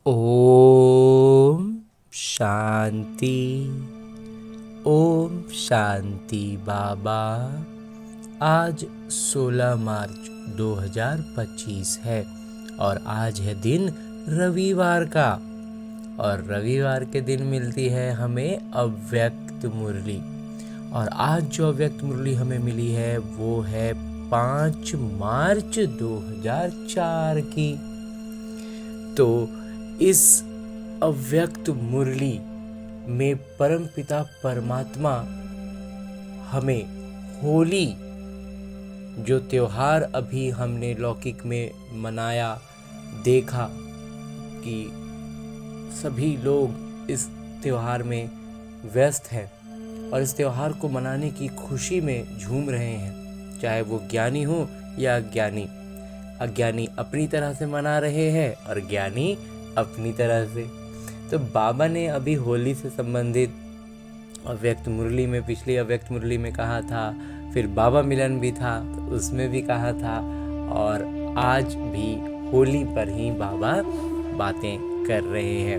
ओम शांति। ओम शांति बाबा। आज 16 मार्च 2025 है और आज है दिन रविवार का। और रविवार के दिन मिलती है हमें अव्यक्त मुरली। और आज जो अव्यक्त मुरली हमें मिली है वो है 5 मार्च 2004 की। तो इस अव्यक्त मुरली में परमपिता परमात्मा हमें होली, जो त्योहार अभी हमने लौकिक में मनाया, देखा कि सभी लोग इस त्योहार में व्यस्त हैं और इस त्योहार को मनाने की खुशी में झूम रहे हैं, चाहे वो ज्ञानी हो या अज्ञानी। अज्ञानी अपनी तरह से मना रहे हैं और ज्ञानी अपनी तरह से। तो बाबा ने अभी होली से संबंधित अव्यक्त मुरली में, पिछली अव्यक्त मुरली में कहा था, फिर बाबा मिलन भी था तो उसमें भी कहा था, और आज भी होली पर ही बाबा बातें कर रहे हैं।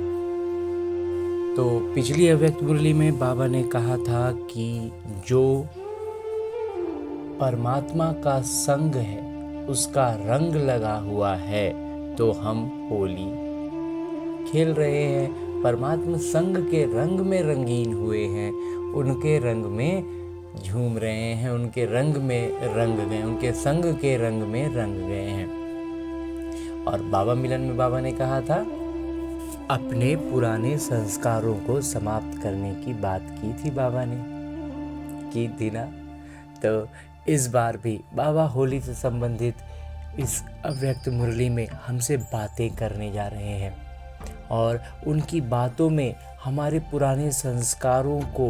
तो पिछली अव्यक्त मुरली में बाबा ने कहा था कि जो परमात्मा का संग है उसका रंग लगा हुआ है, तो हम होली खेल रहे हैं। परमात्मा संग के रंग में रंगीन हुए हैं, उनके रंग में झूम रहे हैं, उनके रंग में रंग गए, उनके संग के रंग में रंग गए हैं। और बाबा मिलन में बाबा ने कहा था, अपने पुराने संस्कारों को समाप्त करने की बात की थी बाबा ने, की थी ना। तो इस बार भी बाबा होली से संबंधित इस अव्यक्त मुरली में हमसे बातें करने जा रहे हैं और उनकी बातों में हमारे पुराने संस्कारों को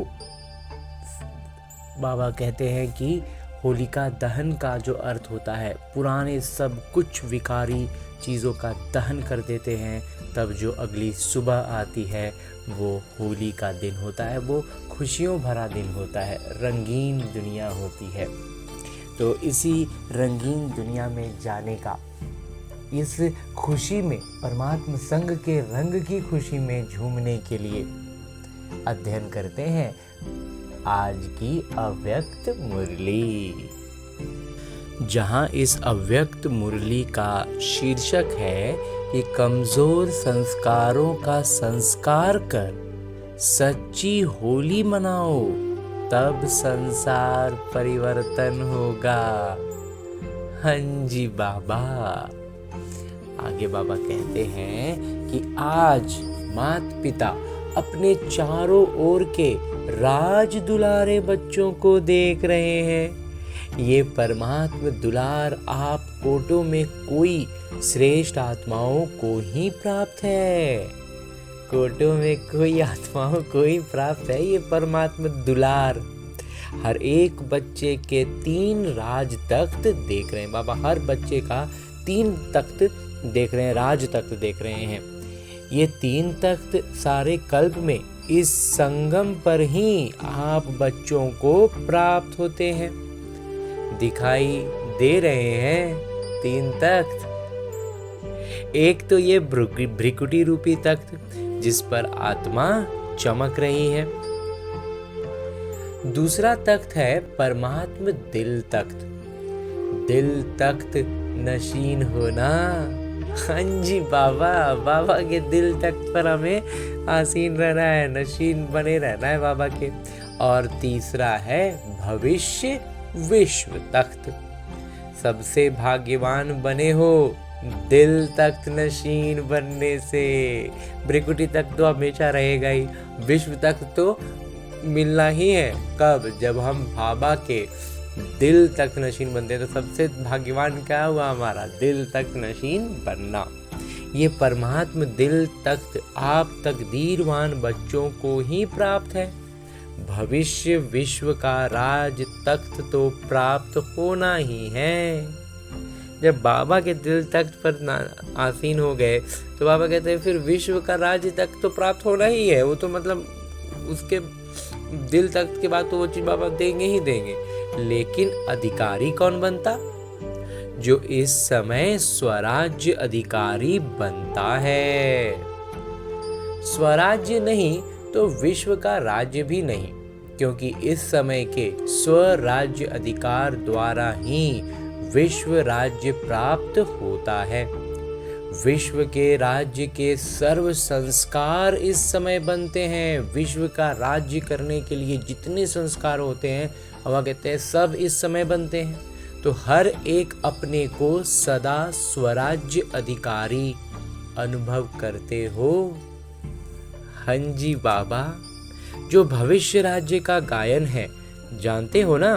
बाबा कहते हैं कि होलिका दहन का जो अर्थ होता है, पुराने सब कुछ विकारी चीज़ों का दहन कर देते हैं। तब जो अगली सुबह आती है वो होली का दिन होता है, वो खुशियों भरा दिन होता है, रंगीन दुनिया होती है। तो इसी रंगीन दुनिया में जाने का, इस खुशी में, परमात्मा संग के रंग की खुशी में झूमने के लिए अध्ययन करते हैं आज की अव्यक्त मुरली, जहां इस अव्यक्त मुरली का शीर्षक है कि कमजोर संस्कारों का संस्कार कर सच्ची होली मनाओ, तब संसार परिवर्तन होगा। हाँ जी बाबा। आगे बाबा कहते हैं कि आज माता पिता अपने चारों ओर के राज दुलारे बच्चों को देख रहे हैं। ये परमात्मा दुलार आप कोटों में कोई श्रेष्ठ आत्माओं को ही प्राप्त है। कोटों में कोई आत्माओं को ही प्राप्त है ये परमात्मा दुलार। हर एक बच्चे के 3 राज तख्त देख रहे हैं बाबा, हर बच्चे का 3 तख्त देख रहे हैं, राज तख्त देख रहे हैं। ये 3 तख्त सारे कल्प में इस संगम पर ही आप बच्चों को प्राप्त होते हैं। दिखाई दे रहे हैं 3 तख्त। एक तो ये भ्रिकुटी रूपी तख्त जिस पर आत्मा चमक रही है। दूसरा तख्त है परमात्मा दिल तख्त। दिल तख्त नशीन होना। हाँ जी बाबा, बाबा के दिल तख्त पर हमें आसीन रहना है, नशीन बने रहना है बाबा के। और तीसरा है भविष्य विश्व तख्त। सबसे भाग्यवान बने हो दिल तख्त नशीन बनने से। भ्रिकुटी तख्त तो हमेशा रहेगा ही, विश्व तख्त तो मिलना ही है। कब? जब हम बाबा के दिल तक नशीन बनते हैं। तो सबसे भाग्यवान क्या हुआ? हमारा दिल तक नशीन बनना। ये परमात्मा दिल तख्त आप तकदीरवान बच्चों को ही प्राप्त है। भविष्य विश्व का राज तख्त तो प्राप्त होना ही है। जब बाबा के दिल तख्त पर आसीन हो गए तो बाबा कहते हैं फिर विश्व का राज तख्त तो प्राप्त होना ही है। वो तो मतलब उसके दिल तख्त के बाद तो वो चीज बाबा देंगे ही देंगे। लेकिन अधिकारी कौन बनता? जो इस समय स्वराज्य अधिकारी बनता है। स्वराज्य नहीं तो विश्व का राज्य भी नहीं, क्योंकि इस समय के स्वराज्य अधिकार द्वारा ही विश्व राज्य प्राप्त होता है। विश्व के राज्य के सर्व संस्कार इस समय बनते हैं। विश्व का राज्य करने के लिए जितने संस्कार होते हैं, हम कहते हैं सब इस समय बनते हैं। तो हर एक अपने को सदा स्वराज्य अधिकारी अनुभव करते हो। हाँ जी बाबा, जो भविष्य राज्य का गायन है जानते हो ना,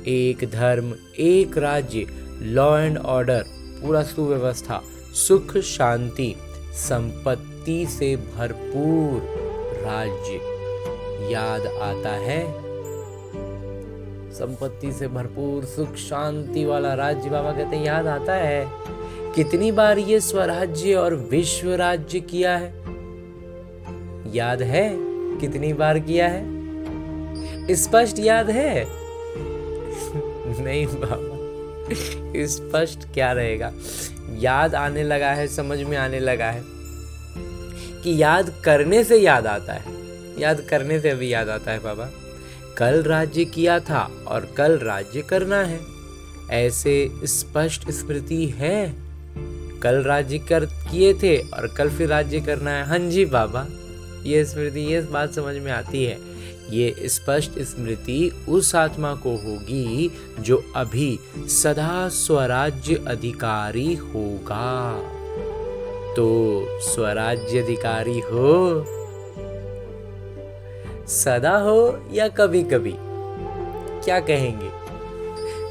एक धर्म, एक राज्य, लॉ एंड ऑर्डर, पूरा सुव्यवस्था, सुख शांति, संपत्ति से भरपूर राज्य याद आता है। संपत्ति से भरपूर सुख शांति वाला राज्य बाबा कहते हैं याद आता है। कितनी बार ये स्वराज्य और विश्व राज्य किया है, याद है? कितनी बार किया है? स्पष्ट याद है? नहीं बाबा, स्पष्ट क्या रहेगा, याद आने लगा है, समझ में आने लगा है कि याद करने से याद आता है। याद करने से अभी याद आता है बाबा, कल राज्य किया था और कल राज्य करना है, ऐसे स्पष्ट स्मृति है। कल राज्य किए थे और कल फिर राज्य करना है। हाँ जी बाबा, ये स्मृति, ये बात समझ में आती है। ये स्पष्ट स्मृति उस आत्मा को होगी जो अभी सदा स्वराज्य अधिकारी होगा। तो स्वराज्य अधिकारी हो, सदा हो या कभी कभी, क्या कहेंगे?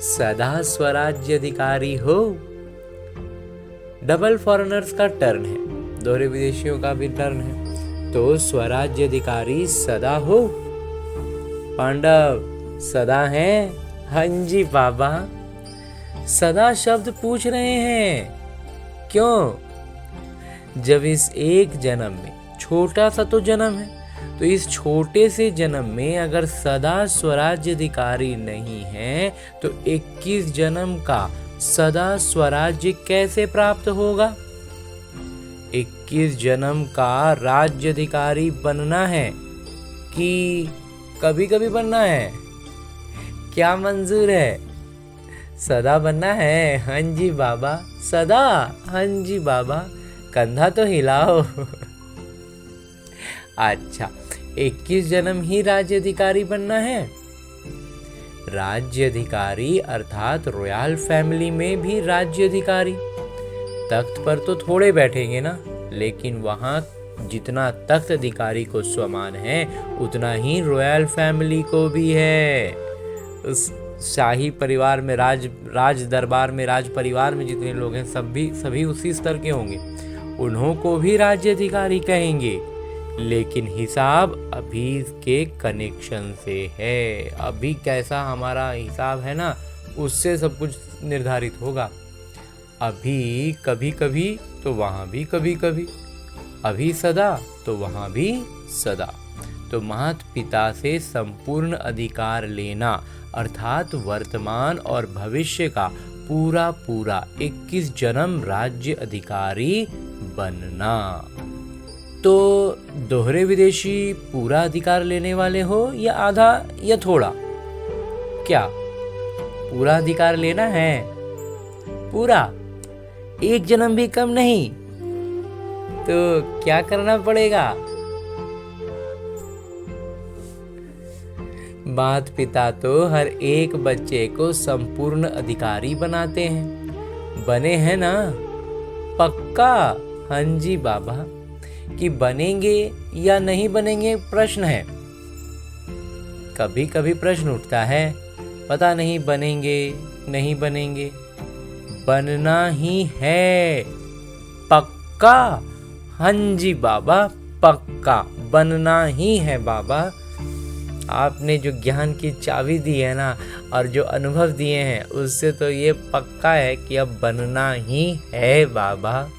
सदा स्वराज्य अधिकारी हो। डबल फॉरेनर्स का टर्न है, दोहरे विदेशियों का भी टर्न है। तो स्वराज्य अधिकारी सदा हो। पांडव सदा हैं? हाँ जी बाबा, सदा शब्द पूछ रहे हैं। क्यों? जब इस एक जन्म में, छोटा सा तो जन्म है, तो इस छोटे से जन्म में अगर सदा स्वराज्य अधिकारी नहीं है तो 21 जन्म का सदा स्वराज्य कैसे प्राप्त होगा? 21 जन्म का राज्य अधिकारी बनना है कि कभी कभी बनना है? क्या मंजूर है? सदा बनना है। हाँ जी बाबा, सदा। हाँ जी बाबा, कंधा तो हिलाओ। अच्छा, 21 जन्म ही राज्य अधिकारी बनना है। राज्य अधिकारी अर्थात रॉयल फैमिली में भी राज्य अधिकारी। तख्त पर तो थोड़े बैठेंगे ना, लेकिन वहां जितना तख्त अधिकारी को समान है उतना ही रॉयल फैमिली को भी है। उस शाही परिवार में, राज दरबार में, राज परिवार में जितने लोग हैं सभी उसी स्तर के होंगे, उन्हों को भी राज्य अधिकारी कहेंगे। लेकिन हिसाब अभी के कनेक्शन से है। अभी कैसा हमारा हिसाब है ना, उससे सब कुछ निर्धारित होगा। अभी कभी कभी तो वहां भी कभी कभी, अभी सदा तो वहां भी सदा। तो माता पिता से संपूर्ण अधिकार लेना अर्थात वर्तमान और भविष्य का पूरा 21 जन्म राज्य अधिकारी बनना। तो दोहरे विदेशी पूरा अधिकार लेने वाले हो या आधा या थोड़ा? क्या पूरा अधिकार लेना है? पूरा, एक जन्म भी कम नहीं। तो क्या करना पड़ेगा? माता पिता तो हर एक बच्चे को संपूर्ण अधिकारी बनाते हैं। बने हैं ना? पक्का? हाँ जी बाबा। कि बनेंगे या नहीं बनेंगे प्रश्न है। कभी कभी प्रश्न उठता है, पता नहीं बनेंगे नहीं बनेंगे। बनना ही है। पक्का? हाँ जी बाबा, पक्का बनना ही है बाबा। आपने जो ज्ञान की चाबी दी है ना और जो अनुभव दिए हैं, उससे तो ये पक्का है कि अब बनना ही है बाबा।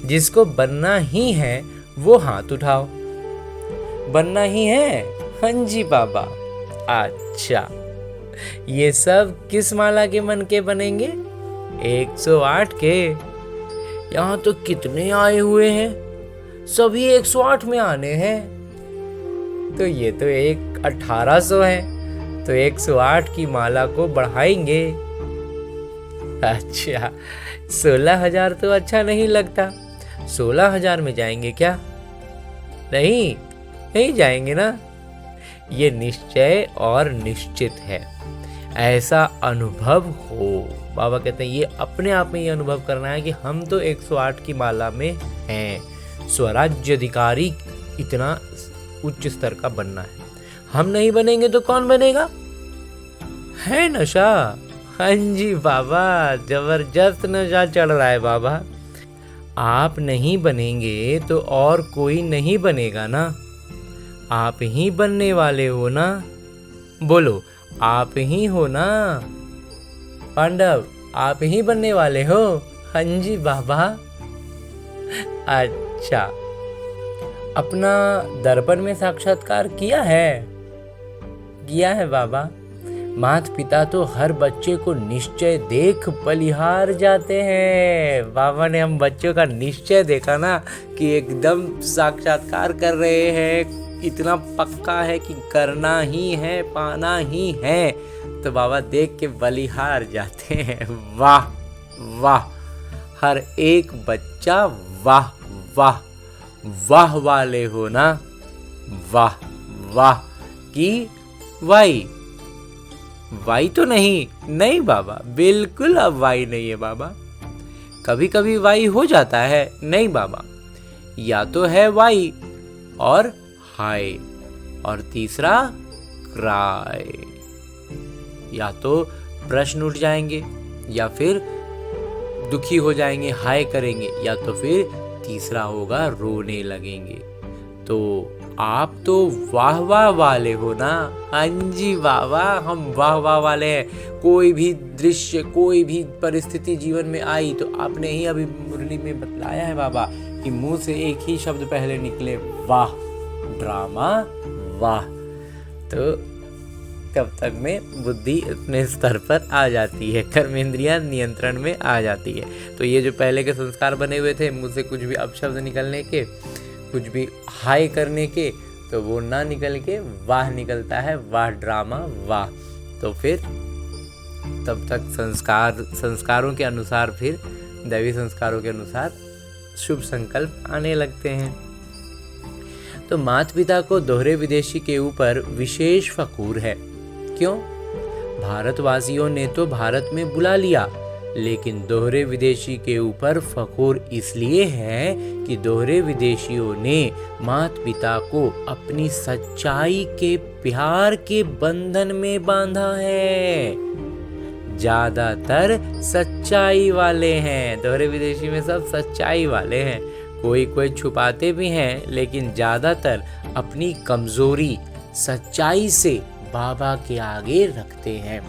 जिसको बनना ही है वो हाथ उठाओ। बनना ही है? हाँ जी बाबा। अच्छा, ये सब किस माला के मन के बनेंगे? 108 के। यहाँ तो कितने आए हुए हैं? सभी 108 में आने हैं। तो ये तो 1800 है, तो 108 की माला को बढ़ाएंगे। अच्छा, 16,000 तो अच्छा नहीं लगता, 16,000 में जाएंगे क्या? नहीं, नहीं जाएंगे ना। ये निश्चय और निश्चित है, ऐसा अनुभव हो। बाबा कहते हैं ये अपने आप में ये अनुभव करना है कि हम तो 108 की माला में हैं। स्वराज्य अधिकारी इतना उच्च स्तर का बनना है, हम नहीं बनेंगे तो कौन बनेगा? है नशा। हाँ जी बाबा, जबरदस्त नशा चढ़ रहा है बाबा। आप नहीं बनेंगे तो और कोई नहीं बनेगा ना, आप ही बनने वाले हो ना। बोलो, आप ही हो ना पांडव, आप ही बनने वाले हो। हाँ जी बाबा। अच्छा, अपना दर्पण में साक्षात्कार किया है? किया है बाबा। माता पिता तो हर बच्चे को निश्चय देख बलिहार जाते हैं। बाबा ने हम बच्चों का निश्चय देखा ना कि एकदम साक्षात्कार कर रहे हैं, इतना पक्का है कि करना ही है, पाना ही है। तो बाबा देख के बलिहार जाते हैं। वाह वाह, हर एक बच्चा वाह वाह वाह वाले हो ना। वाह वाह की वाई, वाई तो नहीं, नहीं बाबा, बिल्कुल अब वाई नहीं है बाबा। कभी कभी वाई हो जाता है, नहीं बाबा, या तो है वाई और हाय, और तीसरा क्राई। या तो प्रश्न उठ जाएंगे, या फिर दुखी हो जाएंगे, हाय करेंगे, या तो फिर तीसरा होगा रोने लगेंगे। तो आप तो वाह वाह वाले हो ना। हाँ जी बाबा, हम वाह वाह वाले हैं। कोई भी दृश्य, कोई भी परिस्थिति जीवन में आई तो आपने ही अभी मुरली में बतलाया है बाबा कि मुंह से एक ही शब्द पहले निकले, वाह। ड्रामा वाह। तो तब तक में बुद्धि अपने स्तर पर आ जाती है, कर्मेंद्रियां नियंत्रण में आ जाती है। तो ये जो पहले के संस्कार बने हुए थे, मुझसे कुछ भी अपशब्द निकलने के, कुछ भी हाय करने के, तो वो ना निकल के वाह निकलता है, वाह ड्रामा वाह। तो फिर तब तक संस्कारों के अनुसार, फिर दैवी संस्कारों के अनुसार शुभ संकल्प आने लगते हैं। तो माता पिता को दोहरे विदेशी के ऊपर विशेष फखूर है। क्यों? भारतवासियों ने तो भारत में बुला लिया, लेकिन दोहरे विदेशी के ऊपर फखूर इसलिए है कि दोहरे विदेशियों ने माता पिता को अपनी सच्चाई के प्यार के बंधन में बांधा है। ज्यादातर सच्चाई वाले हैं, दोहरे विदेशी में सब सच्चाई वाले हैं। कोई कोई छुपाते भी हैं, लेकिन ज्यादातर अपनी कमजोरी सच्चाई से बाबा के आगे रखते हैं।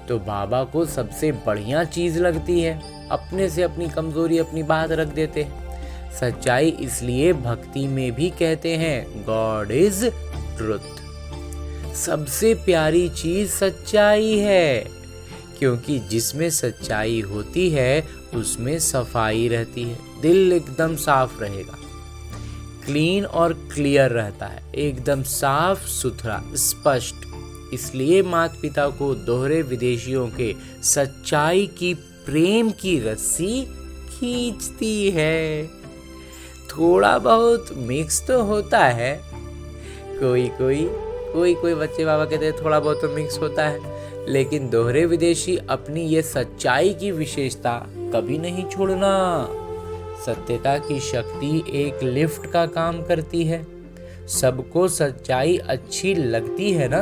तो बाबा को सबसे बढ़िया चीज लगती है, अपने से अपनी कमजोरी, अपनी बात रख देते हैं। सच्चाई इसलिए भक्ति में भी कहते हैं गॉड इज ट्रुथ। सबसे प्यारी चीज सच्चाई है, क्योंकि जिसमें सच्चाई होती है उसमें सफाई रहती है, दिल एकदम साफ रहेगा, क्लीन और क्लियर रहता है, एकदम साफ सुथरा स्पष्ट। इसलिए माता पिता को दोहरे विदेशियों के सच्चाई की प्रेम की रस्सी खींचती है। थोड़ा बहुत मिक्स तो होता है, कोई कोई बच्चे बाबा कहते हैं थोड़ा बहुत तो मिक्स होता है, लेकिन दोहरे विदेशी अपनी ये सच्चाई की विशेषता कभी नहीं छोड़ना। सत्यता की शक्ति एक लिफ्ट का काम करती है। सबको सच्चाई अच्छी लगती है ना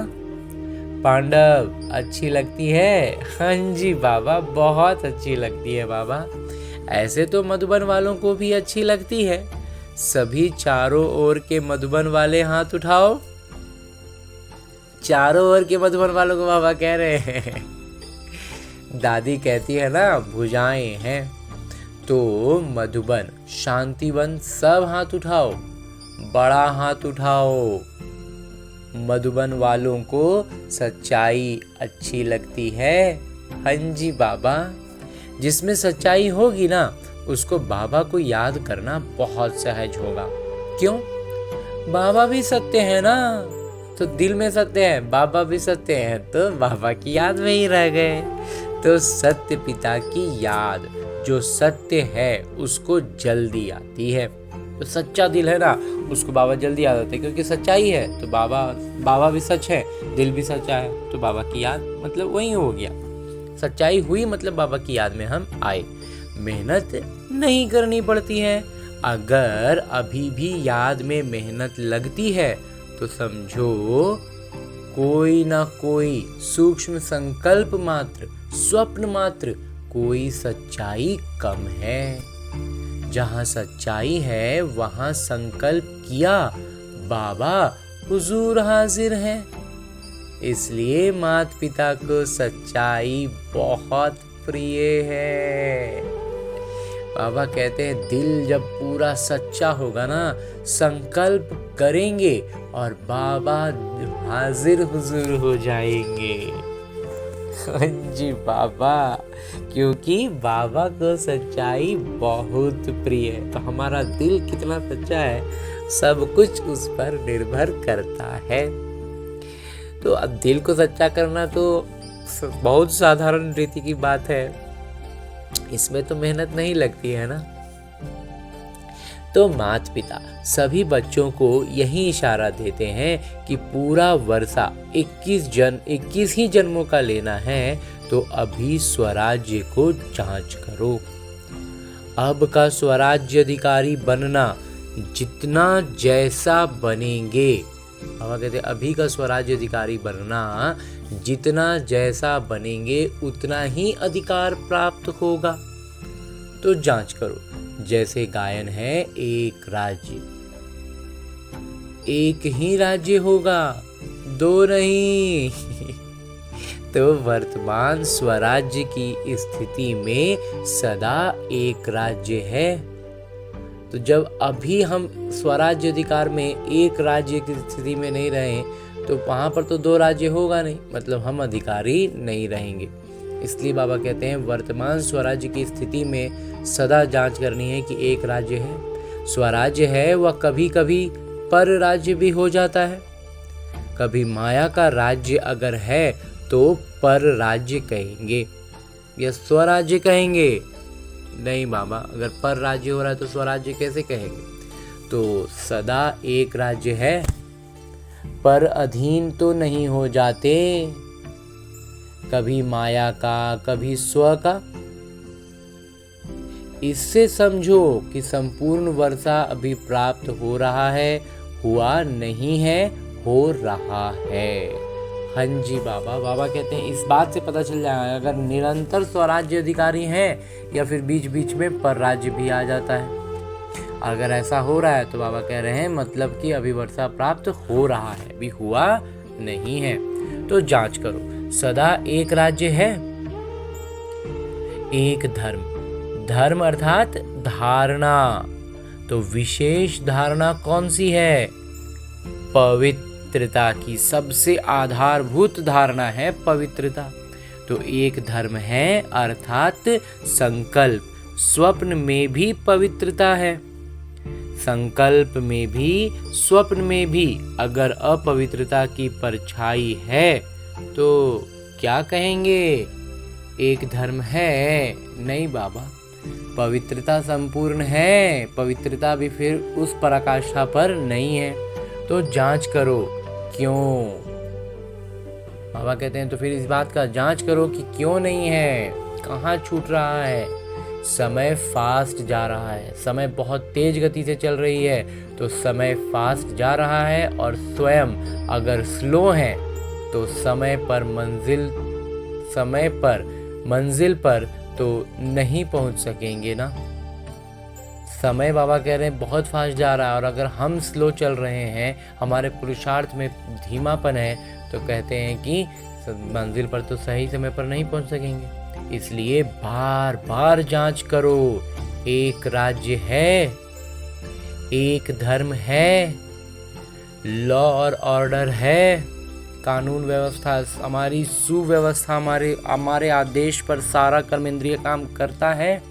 पांडव? अच्छी लगती है? हाँ जी बाबा, बहुत अच्छी लगती है बाबा। ऐसे तो मधुबन वालों को भी अच्छी लगती है। सभी चारों ओर के मधुबन वाले हाथ उठाओ। चारों ओर के मधुबन वालों को बाबा कह रहे हैं। दादी कहती है ना भुजाएं हैं, तो मधुबन, शांतिवन सब हाथ उठाओ, बड़ा हाथ उठाओ। मधुबन वालों को सच्चाई अच्छी लगती है। हाँ जी बाबा, जिसमें सच्चाई होगी ना उसको बाबा को याद करना बहुत सहज होगा। क्यों? बाबा भी सत्य है ना, तो दिल में सत्य है, बाबा भी सत्य है, तो बाबा की याद में ही रह गए। तो सत्य पिता की याद, जो सत्य है उसको जल्दी आती है। तो सच्चा दिल है ना, उसको बाबा जल्दी याद आते हैं, क्योंकि सच्चाई है तो बाबा भी सच है, दिल भी सच्चा है, तो बाबा की याद मतलब वही हो गया। सच्चाई हुई मतलब बाबा की याद में हम आए। मेहनत नहीं करनी पड़ती है। अगर अभी भी याद में मेहनत लगती है तो समझो कोई ना कोई सूक्ष्म संकल्प मात्र, स्वप्न मात्र, कोई सच्चाई कम है। जहाँ सच्चाई है वहाँ संकल्प किया, बाबा हुजूर हाजिर है। इसलिए माता पिता को सच्चाई बहुत प्रिय है। बाबा कहते हैं दिल जब पूरा सच्चा होगा ना, संकल्प करेंगे और बाबा हाजिर हुजूर हो जाएंगे। हाँ जी बाबा, क्योंकि बाबा को सच्चाई बहुत प्रिय है। तो हमारा दिल कितना सच्चा है, सब कुछ उस पर निर्भर करता है। तो अब दिल को सच्चा करना तो बहुत साधारण रीति की बात है, इसमें तो मेहनत नहीं लगती है ना। तो माता पिता सभी बच्चों को यही इशारा देते हैं कि पूरा वर्षा 21 ही जन्मों का लेना है, तो अभी स्वराज्य को जांच करो। अब का स्वराज्य अधिकारी बनना, जितना जैसा बनेंगे, बाबा कहते अभी का स्वराज्य अधिकारी बनना, जितना जैसा बनेंगे उतना ही अधिकार प्राप्त होगा। तो जांच करो। जैसे गायन है एक राज्य, एक ही राज्य होगा, दो नहीं। तो वर्तमान स्वराज्य की स्थिति में सदा एक राज्य है। तो जब अभी हम स्वराज्य अधिकार में एक राज्य की स्थिति में नहीं रहे, तो वहाँ पर तो दो राज्य होगा नहीं, मतलब हम अधिकारी नहीं रहेंगे। इसलिए बाबा कहते हैं वर्तमान स्वराज्य की स्थिति में सदा जांच करनी है कि एक राज्य है। स्वराज्य है वह कभी कभी पर राज्य भी हो जाता है। कभी माया का राज्य अगर है तो पर राज्य कहेंगे या स्वराज्य कहेंगे? नहीं बाबा, अगर पर राज्य हो रहा है तो स्वराज्य कैसे कहेंगे? तो सदा एक राज्य है, पर अधीन तो नहीं हो जाते, कभी माया का कभी स्व का। इससे समझो कि संपूर्ण वर्षा अभी प्राप्त हो रहा है, हुआ नहीं है, हो रहा है। हाँ जी बाबा, बाबा कहते हैं इस बात से पता चल जाएगा अगर निरंतर स्वराज्य अधिकारी हैं या फिर बीच बीच में पर राज्य भी आ जाता है। अगर ऐसा हो रहा है तो बाबा कह रहे हैं मतलब कि अभी वर्षा प्राप्त हो रहा है, अभी हुआ नहीं है। तो जांच करो, सदा एक राज्य है, एक धर्म, धर्म अर्थात धारणा। तो विशेष धारणा कौन सी है? पवित्रता की सबसे आधारभूत धारणा है पवित्रता। तो एक धर्म है अर्थात संकल्प। स्वप्न में भी पवित्रता है, संकल्प में भी, स्वप्न में भी अगर अपवित्रता की परछाई है तो क्या कहेंगे? एक धर्म है? नहीं बाबा, पवित्रता संपूर्ण है, पवित्रता भी फिर उस पराकाष्ठा पर नहीं है। तो जांच करो क्यों। बाबा कहते हैं तो फिर इस बात का जांच करो कि क्यों नहीं है, कहाँ छूट रहा है। समय फास्ट जा रहा है, समय बहुत तेज गति से चल रही है, तो समय फास्ट जा रहा है और स्वयं अगर स्लो है तो समय पर मंजिल पर तो नहीं पहुंच सकेंगे ना। समय बाबा कह रहे हैं बहुत फास्ट जा रहा है, और अगर हम स्लो चल रहे हैं, हमारे पुरुषार्थ में धीमापन है, तो कहते हैं कि मंजिल पर तो सही समय पर नहीं पहुंच सकेंगे। इसलिए बार बार जांच करो। एक राज्य है, एक धर्म है, लॉ और ऑर्डर है, कानून व्यवस्था, हमारी सुव्यवस्था, हमारे आदेश पर सारा कर्म इंद्रिय काम करता है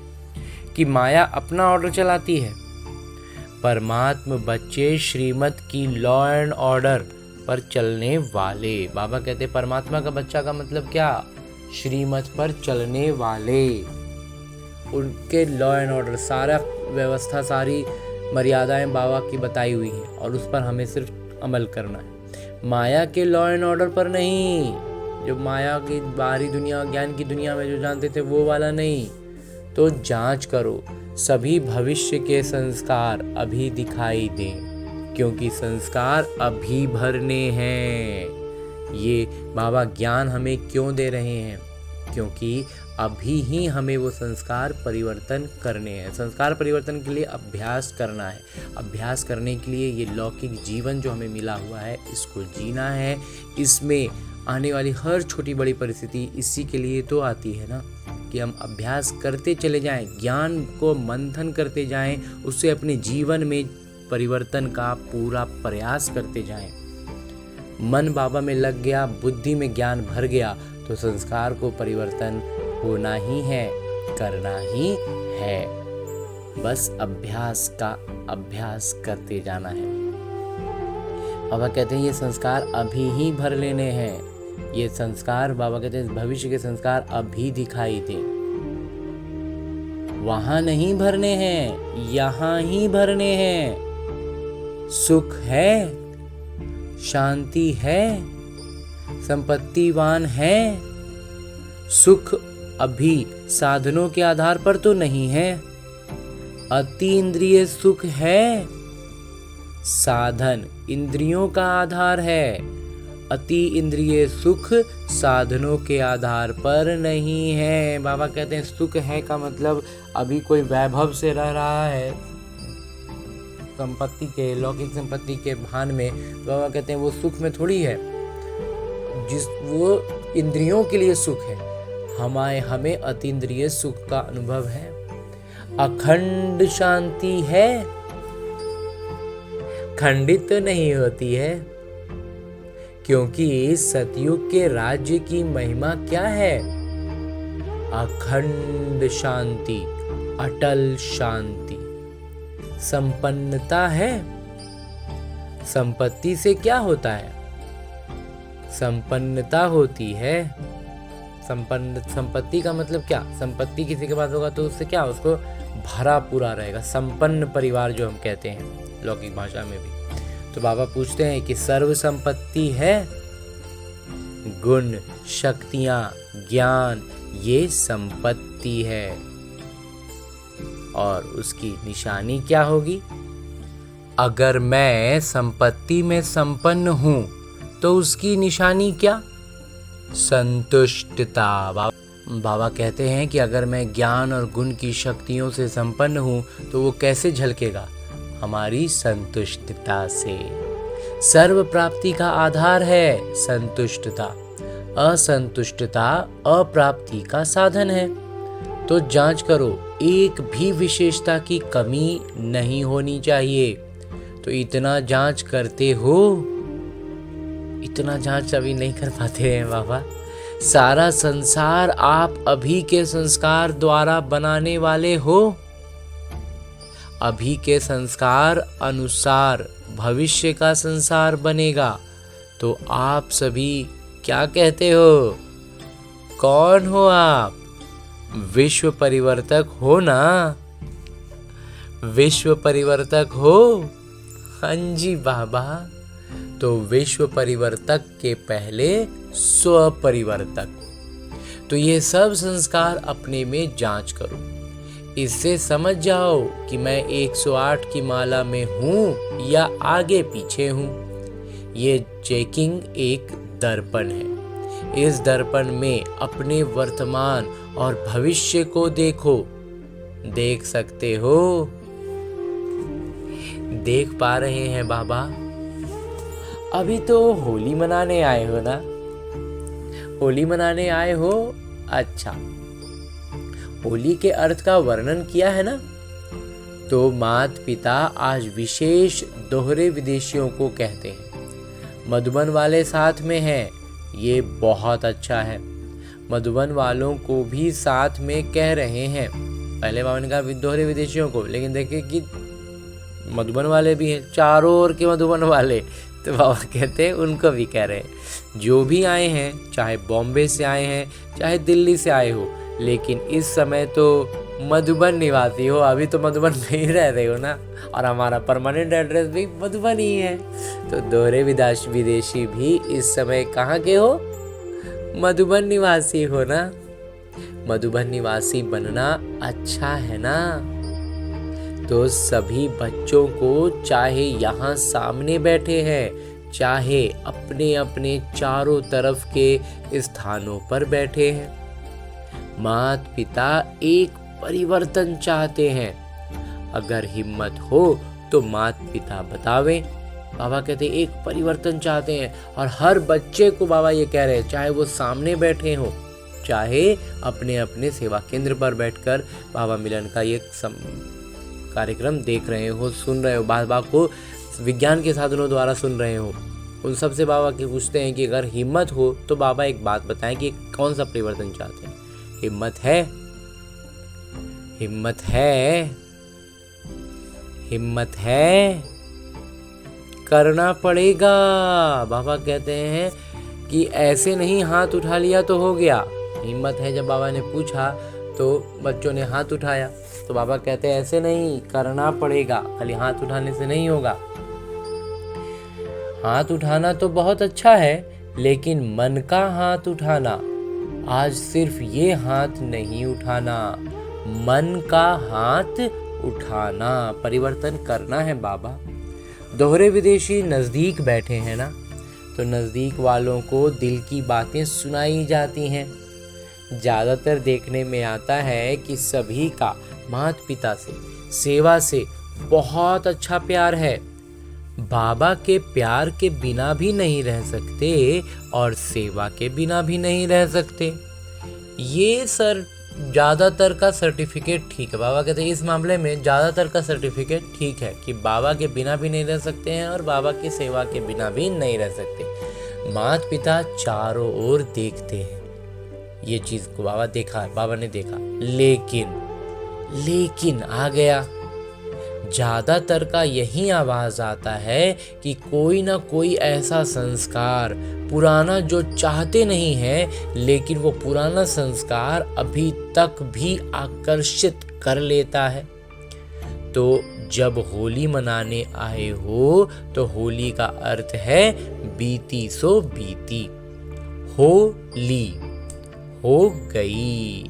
कि माया अपना ऑर्डर चलाती है। परमात्म बच्चे श्रीमत की लॉ एंड ऑर्डर पर चलने वाले। बाबा कहते हैं परमात्मा का बच्चा का मतलब क्या? श्रीमत पर चलने वाले। उनके लॉ एंड ऑर्डर, सारा व्यवस्था, सारी मर्यादाएं बाबा की बताई हुई हैं और उस पर हमें सिर्फ अमल करना है। माया के लॉ एंड ऑर्डर पर नहीं, जो माया की बाहरी दुनिया, ज्ञान की दुनिया में जो जानते थे वो वाला नहीं। तो जांच करो, सभी भविष्य के संस्कार अभी दिखाई दें, क्योंकि संस्कार अभी भरने हैं। ये बाबा ज्ञान हमें क्यों दे रहे हैं? क्योंकि अभी ही हमें वो संस्कार परिवर्तन करने हैं। संस्कार परिवर्तन के लिए अभ्यास करना है। अभ्यास करने के लिए ये लौकिक जीवन जो हमें मिला हुआ है, इसको जीना है। इसमें आने वाली हर छोटी बड़ी परिस्थिति इसी के लिए तो आती है ना, कि हम अभ्यास करते चले जाएं, ज्ञान को मंथन करते जाएं, उससे अपने जीवन में परिवर्तन का पूरा प्रयास करते जाएं। मन बाबा में लग गया, बुद्धि में ज्ञान भर गया, तो संस्कार को परिवर्तन होना ही है, करना ही है। बस अभ्यास करते जाना है। बाबा कहते हैं ये संस्कार अभी ही भर लेने हैं। ये संस्कार, बाबा कहते हैं भविष्य के संस्कार अभी दिखाई दे, वहां नहीं भरने हैं, यहां ही भरने हैं। सुख है, शांति है, संपत्तिवान है। सुख अभी साधनों के आधार पर तो नहीं है। अति इंद्रिय सुख है, साधन इंद्रियों का आधार है। अति इंद्रिय सुख साधनों के आधार पर नहीं है। बाबा कहते हैं सुख है का मतलब अभी कोई वैभव से रह रहा है, संपत्ति के, लौकिक संपत्ति के भान में। बाबा कहते हैं वो सुख में थोड़ी है, वो इंद्रियों के लिए सुख है। हमें अतीन्द्रिय सुख का अनुभव है। अखंड शांति है, खंडित तो नहीं होती है, क्योंकि सतयुग के राज्य की महिमा क्या है? अखंड शांति, अटल शांति। संपन्नता है। संपत्ति से क्या होता है? संपन्नता होती है। संपत्ति का मतलब क्या? संपत्ति किसी के पास होगा तो उससे क्या, उसको भरा पूरा रहेगा। संपन्न परिवार जो हम कहते हैं लौकिक भाषा में भी। तो बाबा पूछते हैं कि सर्व संपत्ति है, गुण, शक्तियां, ज्ञान, ये संपत्ति है। और उसकी निशानी क्या होगी? अगर मैं संपत्ति में संपन्न हूं तो उसकी निशानी क्या? संतुष्टता। बाबा कहते हैं कि अगर मैं ज्ञान और गुण की शक्तियों से संपन्न हूं तो वो कैसे झलकेगा? हमारी संतुष्टता से। सर्व प्राप्ति का आधार है संतुष्टता। असंतुष्टता अप्राप्ति का साधन है। तो जांच करो, एक भी विशेषता की कमी नहीं होनी चाहिए। तो इतना जांच करते हो? इतना जांच अभी नहीं कर पाते हैं बाबा। सारा संसार आप अभी के संस्कार द्वारा बनाने वाले हो। अभी के संस्कार अनुसार भविष्य का संसार बनेगा। तो आप सभी क्या कहते हो? कौन हो आप? विश्व परिवर्तक हो ना? विश्व परिवर्तक हो? हाँ जी बाबा। तो विश्व परिवर्तक के पहले स्व परिवर्तक। तो ये सब संस्कार अपने में जांच करो। इससे समझ जाओ कि मैं 108 की माला में हूं या आगे पीछे हूं। ये चेकिंग एक दर्पण है। इस दर्पण में अपने वर्तमान और भविष्य को देखो। देख सकते हो? देख पा रहे हैं बाबा? अभी तो होली मनाने आए हो ना? होली मनाने आए हो? अच्छा, होली के अर्थ का वर्णन किया है ना? तो माता पिता आज विशेष दोहरे विदेशियों को कहते हैं। मधुबन वाले साथ में हैं, ये बहुत अच्छा है। मधुबन वालों को भी साथ में कह रहे हैं। पहले बाबा ने कहा दोहरे विदेशियों को, लेकिन देखे कि मधुबन वाले भी हैं, चारों ओर के मधुबन वाले, तो बाबा कहते हैं उनको भी कह रहे हैं जो भी आए हैं, चाहे बॉम्बे से आए हैं चाहे दिल्ली से आए हो, लेकिन इस समय तो मधुबन निवासी हो, अभी तो मधुबन में ही रह रहे हो ना, और हमारा परमानेंट एड्रेस भी मधुबन ही है। तो दोहरे विदेशी भी इस समय कहाँ के हो? मधुबन निवासी हो ना। मधुबन निवासी बनना अच्छा है ना। तो सभी बच्चों को, चाहे यहाँ सामने बैठे हैं चाहे अपने अपने चारों तरफ के स्थानों पर बैठे हैं, माता पिता एक परिवर्तन चाहते हैं। अगर हिम्मत हो तो माता पिता बतावें। बाबा कहते हैं एक परिवर्तन चाहते हैं, और हर बच्चे को बाबा ये कह रहे हैं, चाहे वो सामने बैठे हो चाहे अपने अपने सेवा केंद्र पर बैठकर बाबा मिलन का ये कार्यक्रम देख रहे हो, सुन रहे हो, बाबा को विज्ञान के साधनों द्वारा सुन रहे हो, उन सब से बाबा के पूछते हैं कि अगर हिम्मत हो तो बाबा एक बात बताएं कि कौन सा परिवर्तन चाहते हैं। हिम्मत है? हिम्मत है? हिम्मत है? करना पड़ेगा। बाबा कहते हैं कि ऐसे नहीं हाथ उठा लिया तो हो गया। हिम्मत है जब बाबा ने पूछा तो बच्चों ने हाथ उठाया, तो बाबा कहते हैं ऐसे नहीं, करना पड़ेगा, खाली हाथ उठाने से नहीं होगा। हाथ उठाना तो बहुत अच्छा है, लेकिन मन का हाथ उठाना, आज सिर्फ ये हाथ नहीं उठाना, मन का हाथ उठाना, परिवर्तन करना है बाबा। दोहरे विदेशी नज़दीक बैठे हैं ना, तो नज़दीक वालों को दिल की बातें सुनाई जाती हैं। ज़्यादातर देखने में आता है कि सभी का माता पिता से, सेवा से बहुत अच्छा प्यार है। बाबा के प्यार के बिना भी नहीं रह सकते और सेवा के बिना भी नहीं रह सकते। ये ज़्यादातर का सर्टिफिकेट ठीक है। बाबा कहते हैं इस मामले में ज़्यादातर का सर्टिफिकेट ठीक है कि बाबा के बिना भी नहीं रह सकते हैं और बाबा की सेवा के बिना भी नहीं रह सकते। माता पिता चारों ओर देखते हैं, ये चीज़ को बाबा देखा है, बाबा ने देखा, लेकिन आ गया। ज़्यादातर का यही आवाज़ आता है कि कोई ना कोई ऐसा संस्कार पुराना जो चाहते नहीं है, लेकिन वो पुराना संस्कार अभी तक भी आकर्षित कर लेता है। तो जब होली मनाने आए हो तो होली का अर्थ है बीती सो बीती, होली हो गई।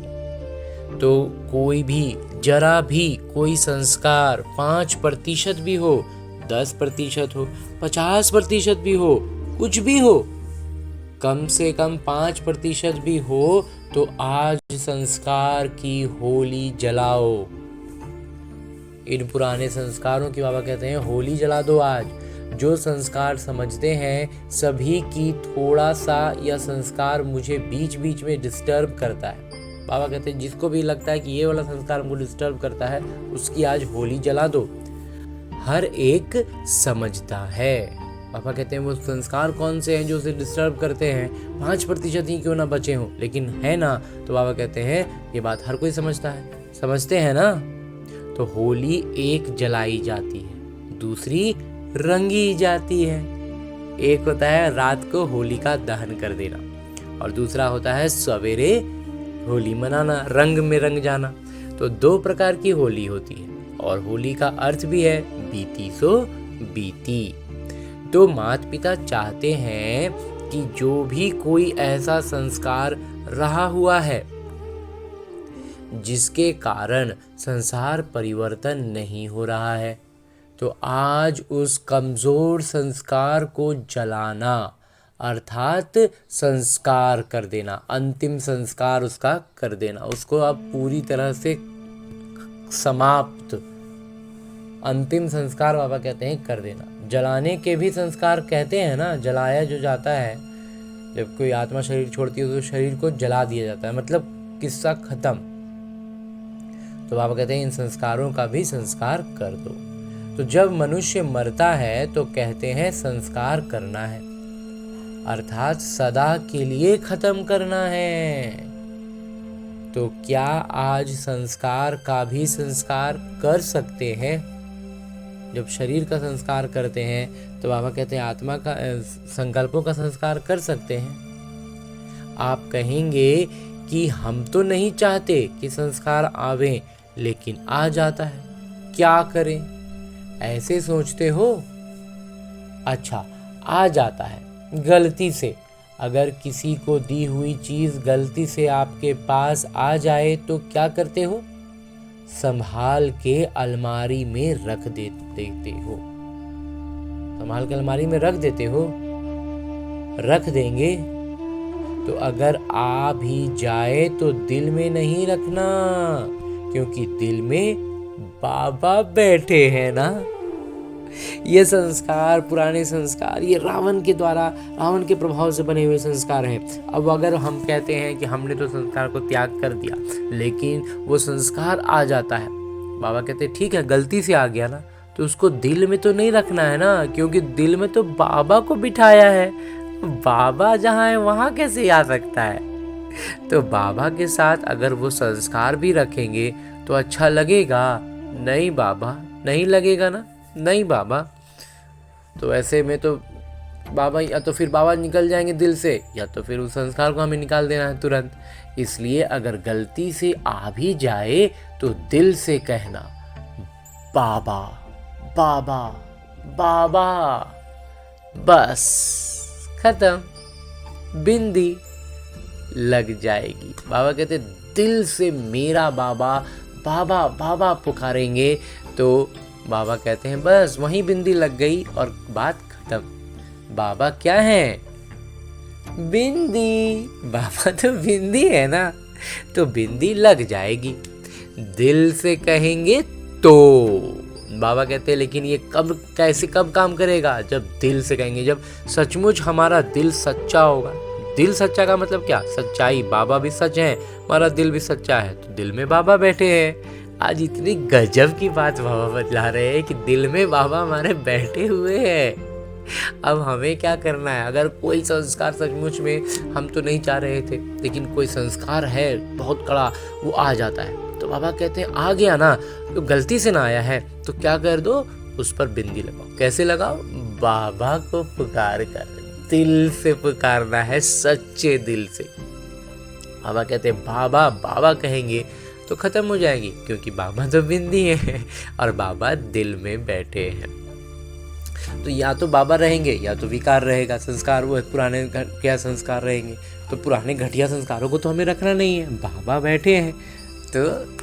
तो कोई भी जरा भी कोई संस्कार 5% भी हो, 10% हो, 50% भी हो, कुछ भी हो, कम से कम 5% भी हो, तो आज संस्कार की होली जलाओ। इन पुराने संस्कारों की बाबा कहते हैं होली जला दो आज। जो संस्कार समझते हैं सभी की थोड़ा सा यह संस्कार मुझे बीच बीच में डिस्टर्ब करता है, बाबा कहते हैं जिसको भी लगता है कि ये वाला संस्कार हमको डिस्टर्ब करता है, उसकी आज होली जला दो। हर एक समझता है। पापा कहते हैं वो संस्कार कौन से हैं जो उसे डिस्टर्ब करते हैं, 5% ही क्यों ना बचे हों, लेकिन है ना। तो बाबा कहते हैं ये बात हर कोई समझता है, समझते हैं ना। तो होली एक जलाई जाती है, दूसरी रंगी जाती है। एक होता है रात को होली का दहन कर देना, और दूसरा होता है सवेरे होली मनाना, रंग में रंग जाना। तो 2 प्रकार की होली होती है, और होली का अर्थ भी है बीती सो बीती। तो माता पिता चाहते हैं कि जो भी कोई ऐसा संस्कार रहा हुआ है जिसके कारण संसार परिवर्तन नहीं हो रहा है, तो आज उस कमजोर संस्कार को जलाना, अर्थात संस्कार कर देना, अंतिम संस्कार उसका कर देना, उसको अब पूरी तरह से समाप्त, अंतिम संस्कार बाबा कहते हैं कर देना। जलाने के भी संस्कार कहते हैं ना, जलाया जो जाता है, जब कोई आत्मा शरीर छोड़ती है तो शरीर को जला दिया जाता है, मतलब किस्सा खत्म। तो बाबा कहते हैं इन संस्कारों का भी संस्कार कर दो। तो जब मनुष्य मरता है तो कहते हैं संस्कार करना है, अर्थात सदा के लिए खत्म करना है। तो क्या आज संस्कार का भी संस्कार कर सकते हैं? जब शरीर का संस्कार करते हैं तो बाबा कहते हैं आत्मा का संकल्पों का संस्कार कर सकते हैं। आप कहेंगे कि हम तो नहीं चाहते कि संस्कार आवे, लेकिन आ जाता है, क्या करें? ऐसे सोचते हो? अच्छा, आ जाता है गलती से। अगर किसी को दी हुई चीज गलती से आपके पास आ जाए तो क्या करते हो? संभाल के अलमारी में रख देते हो। संभाल के अलमारी में रख देते हो। रख देंगे तो अगर आ भी जाए तो दिल में नहीं रखना, क्योंकि दिल में बाबा बैठे हैं ना। ये संस्कार, पुराने संस्कार, ये रावण के द्वारा, रावण के प्रभाव से बने हुए संस्कार हैं। अब अगर हम कहते हैं कि हमने तो संस्कार को त्याग कर दिया, लेकिन वो संस्कार आ जाता है, बाबा कहते हैं ठीक है, गलती से आ गया ना, तो उसको दिल में तो नहीं रखना है ना, क्योंकि दिल में तो बाबा को बिठाया है। बाबा जहाँ है वहाँ कैसे आ सकता है? तो बाबा के साथ अगर वो संस्कार भी रखेंगे तो अच्छा लगेगा? नहीं बाबा, नहीं लगेगा ना। नहीं बाबा, तो ऐसे में तो बाबा, या तो फिर बाबा निकल जाएंगे दिल से, या तो फिर उस संस्कार को हमें निकाल देना है तुरंत। इसलिए अगर गलती से आ भी जाए तो दिल से कहना बाबा बाबा बाबा, बस खत्म, बिंदी लग जाएगी। बाबा कहते दिल से मेरा बाबा बाबा बाबा पुकारेंगे तो बाबा कहते हैं बस वहीं बिंदी लग गई और बात खत्म। बाबा क्या है? बिंदी। बाबा तो बिंदी है ना, तो बिंदी लग जाएगी। दिल से कहेंगे तो बाबा कहते हैं लेकिन ये कब काम करेगा? जब दिल से कहेंगे, जब सचमुच हमारा दिल सच्चा होगा। दिल सच्चा का मतलब क्या? सच्चाई। बाबा भी सच है, हमारा दिल भी सच्चा है, तो दिल में बाबा बैठे हैं। आज इतनी गजब की बात बाबा बतला रहे हैं कि दिल में बाबा हमारे बैठे हुए हैं। अब हमें क्या करना है? अगर कोई संस्कार सचमुच में हम तो नहीं चाह रहे थे, लेकिन कोई संस्कार है बहुत कड़ा, वो आ जाता है, तो बाबा कहते हैं आ गया ना, तो गलती से ना आया है तो क्या कर दो? उस पर बिंदी लगाओ। कैसे लगाओ? बाबा को पुकार कर, दिल से पुकारना है, सच्चे दिल से। बाबा कहते हैं बाबा बाबा कहेंगे तो खत्म हो जाएगी, क्योंकि बाबा तो बिंदी है और बाबा दिल में बैठे हैं। तो या तो बाबा रहेंगे या तो विकार रहेगा, संस्कार वो पुराने घटिया संस्कार रहेंगे। तो पुराने घटिया संस्कारों को तो हमें रखना नहीं है, बाबा बैठे हैं, तो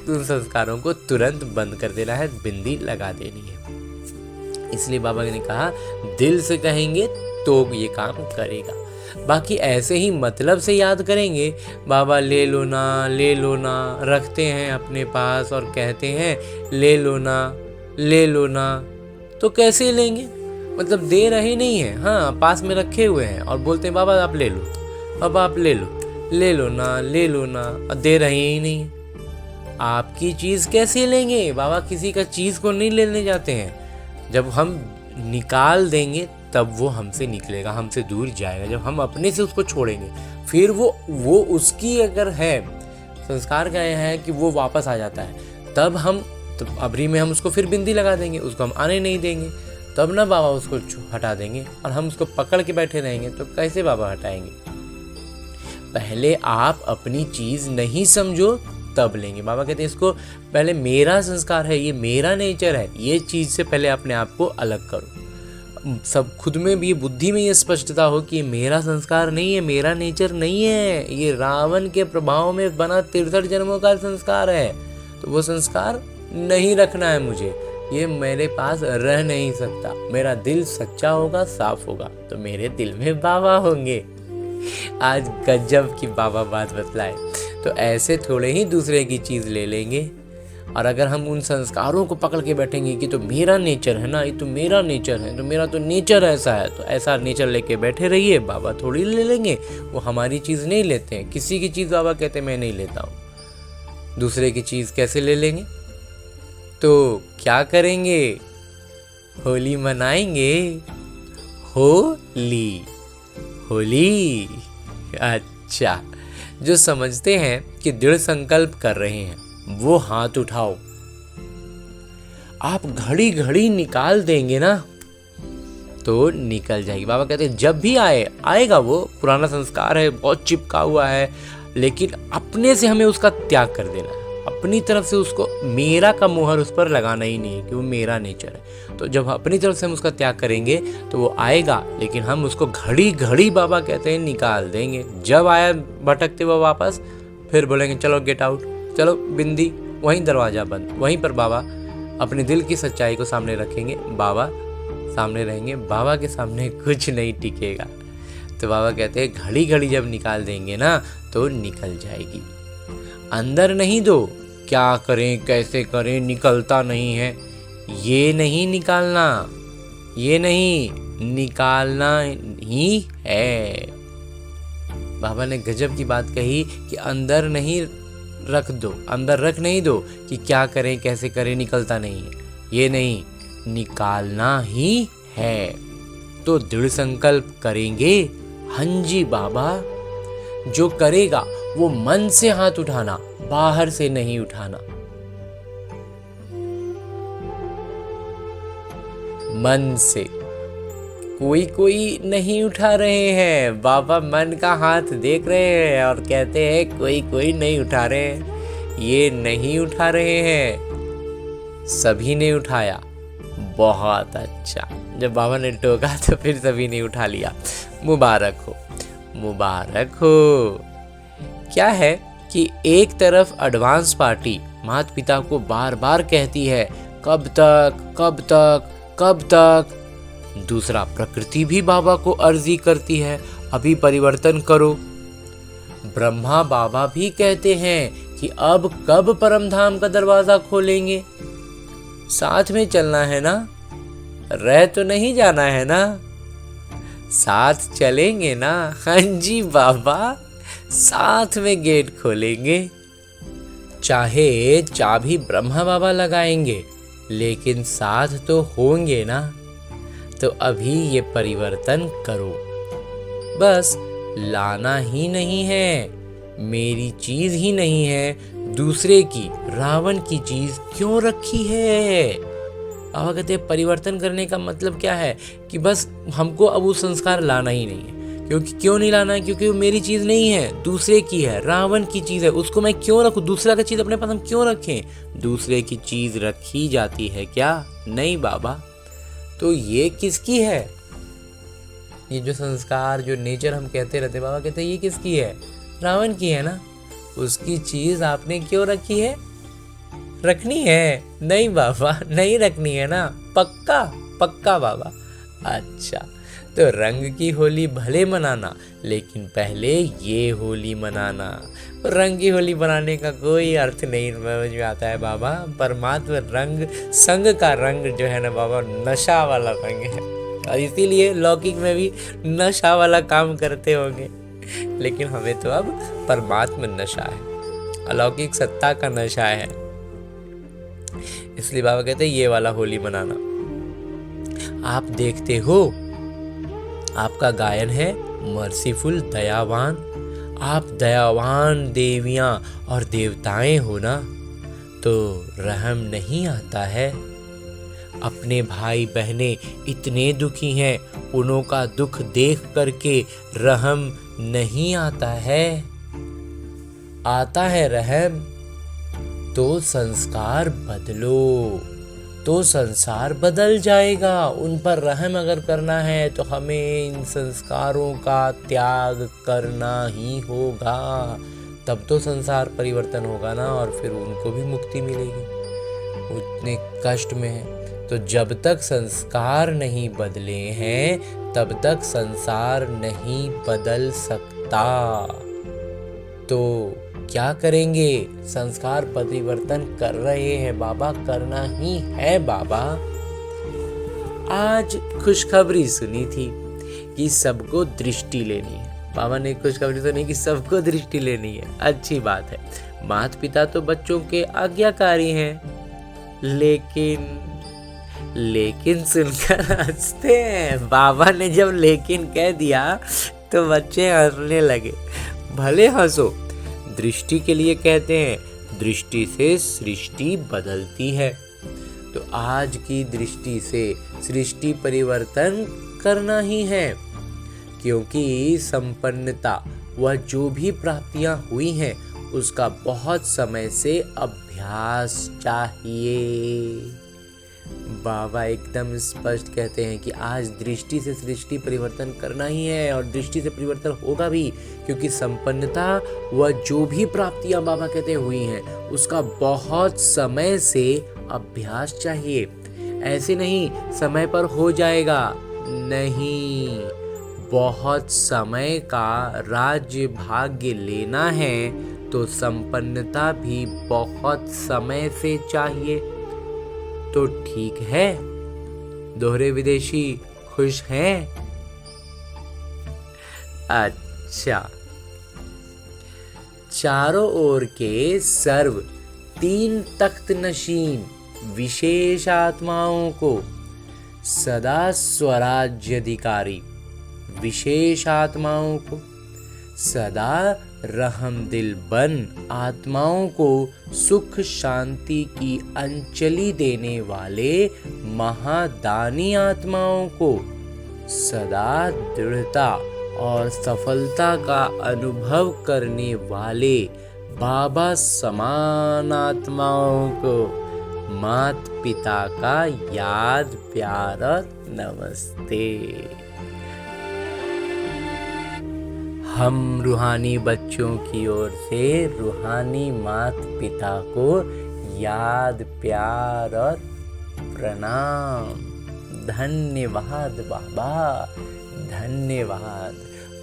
उन संस्कारों को तुरंत बंद कर देना है, बिंदी लगा देनी है। इसलिए बाबा ने कहा दिल से कहेंगे तो ये काम करेगा। बाकी ऐसे ही मतलब से याद करेंगे, बाबा ले लो ना, रखते हैं अपने पास और कहते हैं ले लो ना, तो कैसे लेंगे? मतलब दे रहे नहीं है, हाँ पास में रखे हुए हैं और बोलते हैं बाबा आप ले लो, बाबा आप ले लो ना, और दे रहे ही नहीं। आपकी चीज़ कैसे लेंगे? बाबा किसी का चीज़ को नहीं लेने जाते हैं। जब हम निकाल देंगे तब वो हमसे निकलेगा, हमसे दूर जाएगा। जब हम अपने से उसको छोड़ेंगे, फिर वो उसकी अगर है, संस्कार का यह है कि वो वापस आ जाता है, तब हम अबरी में हम उसको फिर बिंदी लगा देंगे, उसको हम आने नहीं देंगे, तब ना बाबा उसको हटा देंगे। और हम उसको पकड़ के बैठे रहेंगे तो कैसे बाबा हटाएंगे? पहले आप अपनी चीज़ नहीं समझो तब लेंगे। बाबा कहते हैं इसको पहले मेरा संस्कार है, ये मेरा नेचर है, ये चीज़ से पहले अपने आप को अलग करो। सब खुद में भी, बुद्धि में ये स्पष्टता हो कि ये मेरा संस्कार नहीं है, मेरा नेचर नहीं है, ये रावण के प्रभाव में बना 63 जन्मों का संस्कार है। तो वो संस्कार नहीं रखना है मुझे, ये मेरे पास रह नहीं सकता। मेरा दिल सच्चा होगा, साफ होगा, तो मेरे दिल में बाबा होंगे। आज गजब की बाबा बात बतलाए। तो ऐसे थोड़े ही दूसरे की चीज़ ले लेंगे, और अगर हम उन संस्कारों को पकड़ के बैठेंगे कि तो मेरा नेचर है ना, ये तो मेरा नेचर है, तो मेरा तो नेचर ऐसा है, तो ऐसा नेचर लेके बैठे रहिए। बाबा थोड़ी ले लेंगे, वो हमारी चीज़ नहीं लेते हैं। किसी की चीज़ बाबा कहते हैं मैं नहीं लेता हूँ। दूसरे की चीज़ कैसे ले लेंगे? तो क्या करेंगे? होली मनाएंगे। होली। अच्छा, जो समझते हैं कि की दृढ़ संकल्प कर रहे हैं वो हाथ उठाओ। आप घड़ी घड़ी निकाल देंगे ना तो निकल जाएगी। बाबा कहते हैं जब भी आएगा वो पुराना संस्कार है, बहुत चिपका हुआ है, लेकिन अपने से हमें उसका त्याग कर देना है। अपनी तरफ से उसको मेरा का मोहर उस पर लगाना ही नहीं है कि वो मेरा नेचर है। तो जब अपनी तरफ से हम उसका त्याग करेंगे तो वो आएगा, लेकिन हम उसको घड़ी घड़ी बाबा कहते हैं निकाल देंगे। जब आया भटकते हुए वापस, फिर बोलेंगे चलो गेट आउट, चलो बिंदी, वहीं दरवाज़ा बंद। वहीं पर बाबा अपने दिल की सच्चाई को सामने रखेंगे, बाबा सामने रहेंगे, बाबा के सामने कुछ नहीं टिकेगा। तो बाबा कहते हैं घड़ी घड़ी जब निकाल देंगे ना तो निकल जाएगी। अंदर नहीं दो, क्या करें कैसे करें निकलता नहीं है, ये नहीं निकालना, ये नहीं निकालना ही है। बाबा ने गजब की बात कही कि अंदर नहीं रख दो, अंदर रख नहीं दो कि क्या करें कैसे करें निकलता नहीं है, ये नहीं निकालना ही है। तो दृढ़ संकल्प करेंगे, हाँ जी बाबा। जो करेगा वो मन से हाथ उठाना, बाहर से नहीं उठाना। मन से कोई नहीं उठा रहे हैं, बाबा मन का हाथ देख रहे हैं और कहते हैं कोई नहीं उठा रहे हैं। ये नहीं उठा रहे हैं, सभी ने उठाया, बहुत अच्छा। जब बाबा ने टोका तो फिर सभी ने उठा लिया। मुबारक हो, मुबारक हो। क्या है कि एक तरफ एडवांस पार्टी माता पिता को बार बार कहती है कब तक कब तक कब तक, दूसरा प्रकृति भी बाबा को अर्जी करती है अभी परिवर्तन करो। ब्रह्मा बाबा भी कहते हैं कि अब कब परमधाम का दरवाजा खोलेंगे। साथ में चलना है ना, रह तो नहीं जाना है ना, साथ चलेंगे ना। हाँ जी बाबा, साथ में गेट खोलेंगे। चाहे चाबी ब्रह्मा बाबा लगाएंगे, लेकिन साथ तो होंगे ना। तो अभी ये परिवर्तन करो, बस लाना ही नहीं है, मेरी चीज ही नहीं है, दूसरे की रावण की चीज क्यों रखी है। बाबा कहते हैं परिवर्तन करने का मतलब क्या है कि बस हमको अब वो संस्कार लाना ही नहीं है। क्योंकि क्यों नहीं लाना है, क्योंकि वो मेरी चीज नहीं है, दूसरे की है, रावण की चीज है, उसको मैं क्यों रखूं, दूसरा की चीज अपने पास हम क्यों रखें। दूसरे की चीज रखी जाती है क्या, नहीं बाबा। तो ये किसकी है, ये जो संस्कार जो नेचर हम कहते रहते, बाबा कहते हैं ये किसकी है, रावण की है ना। उसकी चीज आपने क्यों रखी है, रखनी है नहीं बाबा, नहीं रखनी है ना, पक्का पक्का बाबा। अच्छा, तो रंग की होली भले मनाना, लेकिन पहले ये होली मनाना। रंग की होली बनाने का कोई अर्थ नहीं समझ में आता है बाबा। परमात्मा रंग, संग का रंग जो है ना बाबा, नशा वाला रंग है, और इसीलिए लौकिक में भी नशा वाला काम करते होंगे। लेकिन हमें तो अब परमात्मा नशा है, अलौकिक सत्ता का नशा है। इसलिए बाबा कहते हैं ये वाला होली मनाना। आप देखते हो, आपका गायन है मर्सीफुल, दयावान। आप दयावान देवियां और देवताएं हो ना, तो रहम नहीं आता है। अपने भाई बहनें इतने दुखी हैं, उन्हों का दुख देख करके रहम नहीं आता है। आता है रहम, तो संस्कार बदलो, तो संसार बदल जाएगा। उन पर रहम अगर करना है तो हमें इन संस्कारों का त्याग करना ही होगा, तब तो संसार परिवर्तन होगा ना, और फिर उनको भी मुक्ति मिलेगी। उतने कष्ट में है, तो जब तक संस्कार नहीं बदले हैं तब तक संसार नहीं बदल सकता। तो क्या करेंगे, संस्कार परिवर्तन कर रहे हैं बाबा, करना ही है बाबा। आज खुशखबरी सुनी थी कि सबको दृष्टि लेनी है। बाबा ने खुशखबरी सुनी कि सबको दृष्टि लेनी है, अच्छी बात है। माता पिता तो बच्चों के आज्ञाकारी हैं, लेकिन सुनकर हंसते हैं। बाबा ने जब लेकिन कह दिया तो बच्चे हंसने लगे। भले हंसो, दृष्टि के लिए कहते हैं, दृष्टि से सृष्टि बदलती है। तो आज की दृष्टि से सृष्टि परिवर्तन करना ही है, क्योंकि संपन्नता वह जो भी प्राप्तियां हुई हैं उसका बहुत समय से अभ्यास चाहिए। बाबा एकदम स्पष्ट कहते हैं कि आज दृष्टि से सृष्टि परिवर्तन करना ही है, और दृष्टि से परिवर्तन होगा भी, क्योंकि संपन्नता वह जो भी प्राप्तियां बाबा कहते हैं हुई हैं उसका बहुत समय से अभ्यास चाहिए। ऐसे नहीं समय पर हो जाएगा, नहीं, बहुत समय का राज्य भाग्य लेना है तो संपन्नता भी बहुत समय से चाहिए। तो ठीक है, दोहरे विदेशी खुश हैं? अच्छा, चारों ओर के सर्व 3 तख्त नशीन विशेष आत्माओं को सदा स्वराज्याधिकारी विशेष आत्माओं को सदा रहमदिल बन आत्माओं को सुख शांति की अंजलि देने वाले महादानी आत्माओं को सदा दृढ़ता और सफलता का अनुभव करने वाले बाबा समान आत्माओं को मात पिता का याद प्यार और नमस्ते। हम रूहानी बच्चों की ओर से रूहानी मात पिता को याद प्यार और प्रणाम। धन्यवाद बाबा, धन्यवाद।